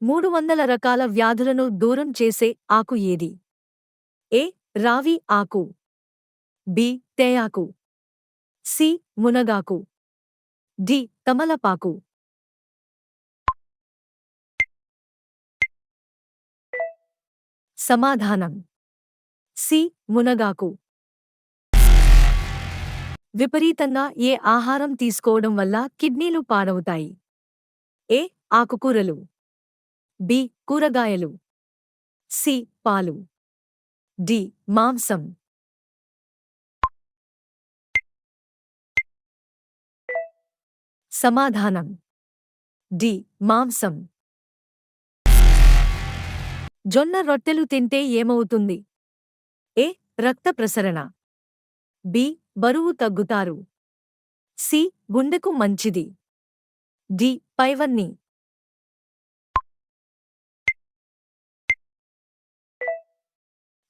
300 రకాల వ్యాధులను దూరం చేసే ఆకు ఏది? ఏ. రావి ఆకు. బి. తేయాకు. సి. మునగాకు. డి. తమలపాకు. సమాధానం సి. మునగాకు. విపరీతంగా ఏ ఆహారం తీసుకోవడం వల్ల కిడ్నీలు పాడవుతాయి? ఏ. ఆకుకూరలు. బి. కూరగాయలు. సి. పాలు. డి. మాంసం. సమాధానం డి. మాంసం. జొన్న రొట్టెలు తింటే ఏమవుతుంది? ఏ. రక్త ప్రసరణ. బి. బరువు తగ్గుతారు. సి. గుండెకు మంచిది. డి. పైవన్నీ.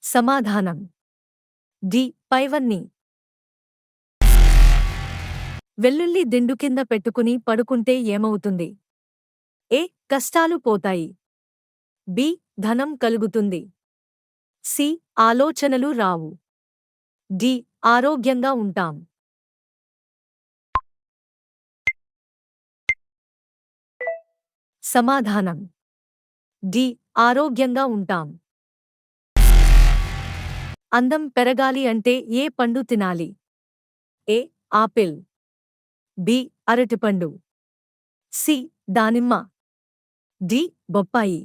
సమాధానం డి. పైవన్నీ. వెల్లుల్లి దిండు కింద పెట్టుకుని పడుకుంటే ఏమవుతుంది? ఏ. కష్టాలు పోతాయి. బి. ధనం కలుగుతుంది. సి. ఆలోచనలు రావు. డి. ఆరోగ్యంగా ఉంటాం. సమాధానం డి. ఆరోగ్యంగా ఉంటాం. అందం పెరగాలి అంటే ఏ పండు తినాలి? ఏ. ఆపిల్. బి. అరటిపండు. సి. దానిమ్మ. డి. బొప్పాయి.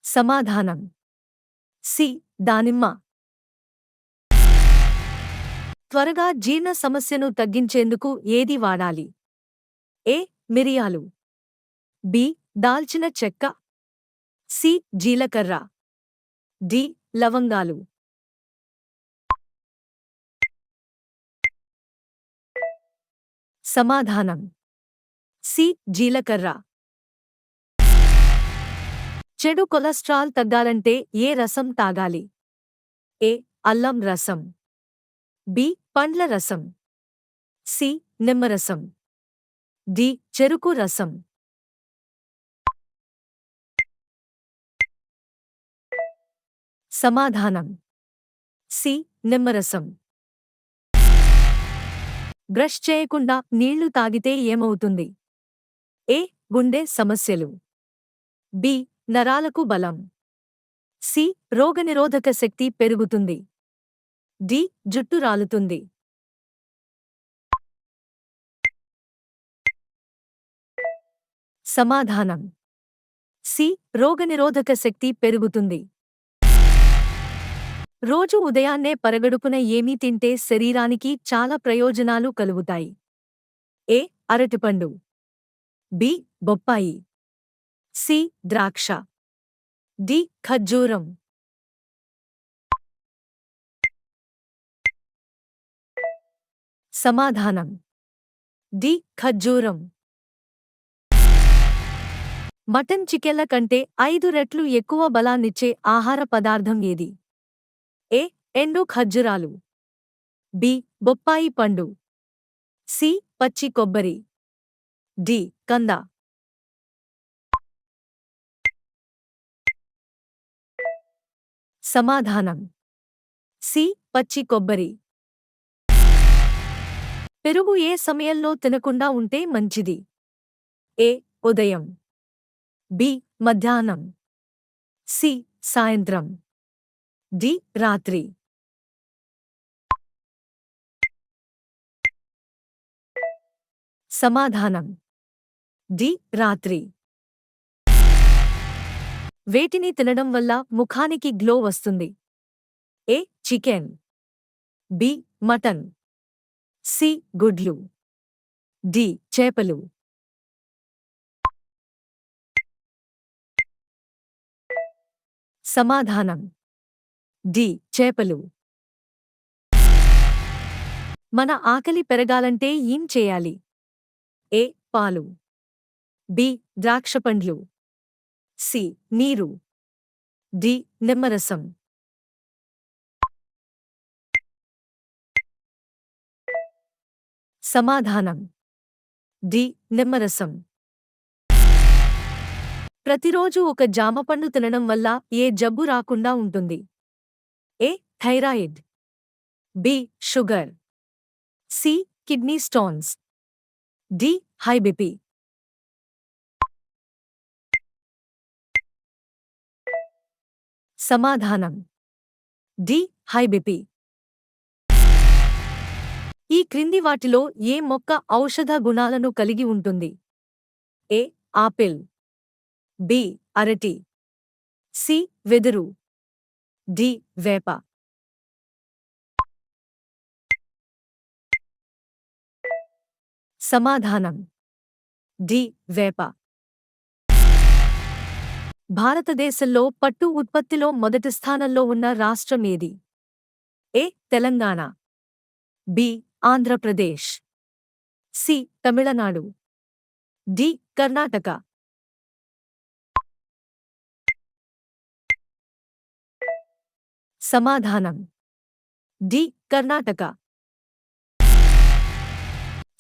సమాధానం సి. దానిమ్మ. త్వరగా జీర్ణ సమస్యను తగ్గించేందుకు ఏది వాడాలి? ఏ. మిరియాలు. బి. దాల్చిన చెక్క. సి. జీలకర్ర. డి. లవంగాలు. సమాధానం సి. జీలకర్ర. చెడు కొలెస్ట్రాల్ తగ్గాలంటే ఏ రసం తాగాలి? ఏ. అల్లం రసం. బి. పండ్ల రసం. సి. నిమ్మరసం. డి. చెరుకు రసం. సమాధానం సి. నిమ్మరసం. బ్రష్ చేయకుండా నీళ్లు తాగితే ఏమవుతుంది? ఏ. గుండె సమస్యలు. బి. నరాలకు బలం. సి. రోగనిరోధక శక్తి పెరుగుతుంది. డి. జుట్టు రాలుతుంది. సమాధానం సి. రోగనిరోధక శక్తి పెరుగుతుంది. రోజు ఉదయాన్నే పరగడుపున ఏమీ తింటే శరీరానికి చాలా ప్రయోజనాలు కలుగుతాయి? ఏ. అరటిపండు. బి. బొప్పాయి. సి. ద్రాక్ష. డి. ఖర్జూరం. సమాధానం డి. ఖర్జూరం. మటన్ చికెన్ల కంటే 5 రెట్లు ఎక్కువ బలాన్నిచ్చే ఆహార పదార్థం ఏది? ఏ. ఎండు ఖర్జూరాలు. బి. బొప్పాయి పండు. సి. పచ్చి కొబ్బరి. డి. కంద. సమాధానం సి. పచ్చి కొబ్బరి. పెరుగు ఏ సమయంలో తినకుండా ఉంటే మంచిది? ఏ. ఉదయం. బి. మధ్యాహ్నం. సి. సాయంత్రం. డి. రాత్రి. సమాధానం డి. రాత్రి. వేటిని తినడం వల్ల ముఖానికి గ్లో వస్తుంది? ఏ. చికెన్. బి. మటన్. సి. గుడ్లు. డి. చేపలు. సమాధానం డి. చేపలు. మన ఆకలి పెరగాలంటే ఏం చేయాలి? ఏ. పాలు. బి. ద్రాక్షపండ్లు. సి. నీరు. డి. నిమ్మరసం. సమాధానం డి నిమ్మరసం. ప్రతిరోజు ఒక జామపండు తినడం వల్ల ఏ జబ్బు రాకుండా ఉంటుంది? A thyroid, B sugar, C kidney stones, D high BP. సమాధానం డి హై బీపీ. ఈ క్రింది వాటిలో ఏ మొక్క ఔషధ గుణాలను కలిగి ఉంటుంది? ఏ ఆపిల్, బి అరటి, సి వెదురు, డి వేప. సమాధానం డి వేప. భారతదేశంలో పట్టు ఉత్పత్తిలో మొదటి స్థానంలో ఉన్న రాష్ట్రం ఏది? A Telangana, B Andhra Pradesh, C Tamil Nadu, D Karnataka. సమాధానం డి కర్ణాటక.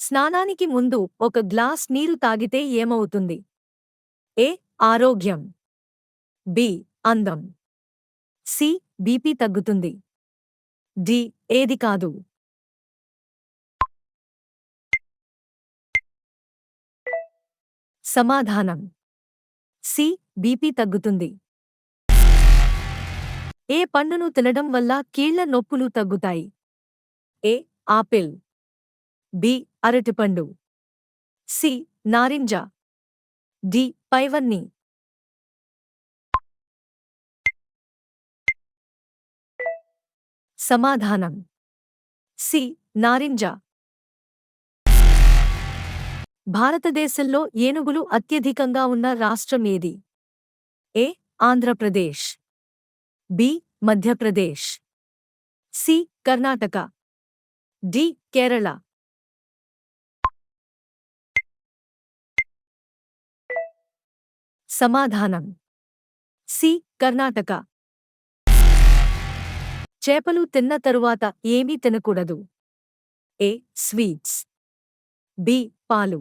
స్నానానికి ముందు ఒక గ్లాస్ నీరు తాగితే ఏమవుతుంది? ఏ ఆరోగ్యం, బి అందం, సి బీపీ తగ్గుతుంది, డి ఏది కాదు. సమాధానం సి బీపీ తగ్గుతుంది. ఏ పండును తినడం వల్ల కీళ్ల నొప్పులు తగ్గుతాయి? ఏ ఆపిల్, బి అరటిపండు, సి నారింజ, డి పైవన్నీ. సమాధానం సి నారింజ. భారతదేశంలో ఏనుగులు అత్యధికంగా ఉన్న రాష్ట్రం ఏది? A Andhra Pradesh, B Madhya Pradesh, C Karnataka, D Kerala. సమాధానం సి కర్ణాటక. చేపలు తిన్న తరువాత ఏమీ తినకూడదు? ఏ స్వీట్స్, బి పాలు,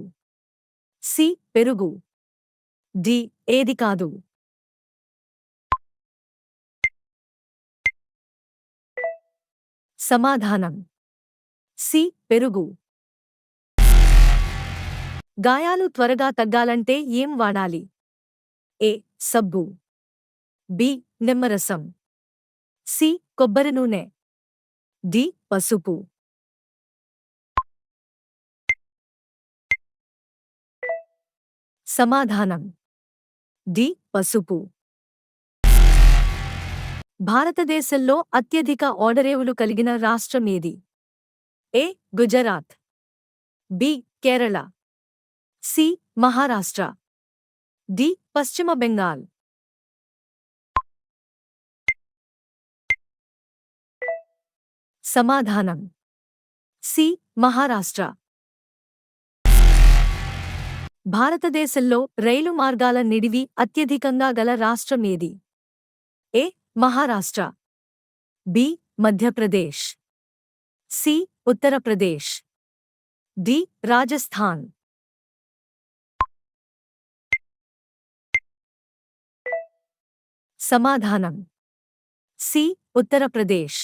సి పెరుగు, డి ఏది కాదు. సమాధానం సి పెరుగు. గాయాలు త్వరగా తగ్గాలంటే ఏం వాడాలి? ఏ సబ్బు, బి నిమ్మరసం, సి కొబ్బరి నూనె, డి పసుపు. సమాధానం డి పసుపు. భారతదేశంలో అత్యధిక ఓడరేవులు కలిగిన రాష్ట్రం ఏది? A Gujarat, B Kerala, C Maharashtra, D పశ్చిమ బెంగాల్. సమాధానం సి మహారాష్ట్ర. భారతదేశంలో రైలు మార్గాల నిడివి అత్యధికంగా గల రాష్ట్రం ఏది? A Maharashtra, B Madhya Pradesh, C Uttar Pradesh, D Rajasthan. సమాధానం సి ఉత్తరప్రదేశ్.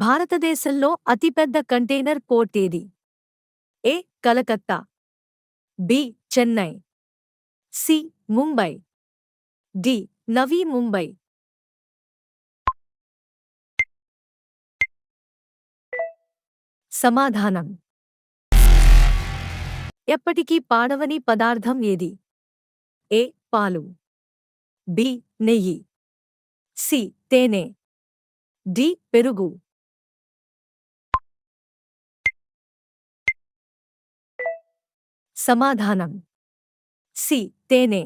భారతదేశంలో అతిపెద్ద కంటైనర్ పోర్ట్ ఏది? A Calcutta, B Chennai, C Mumbai, D Navi Mumbai. సమాధానం ఎప్పటికీ పాడవని పదార్థం ఏది? ఏ పాలు, బి నెయ్యి, సి తేనె, డి పెరుగు. సమాధానం సి తేనె.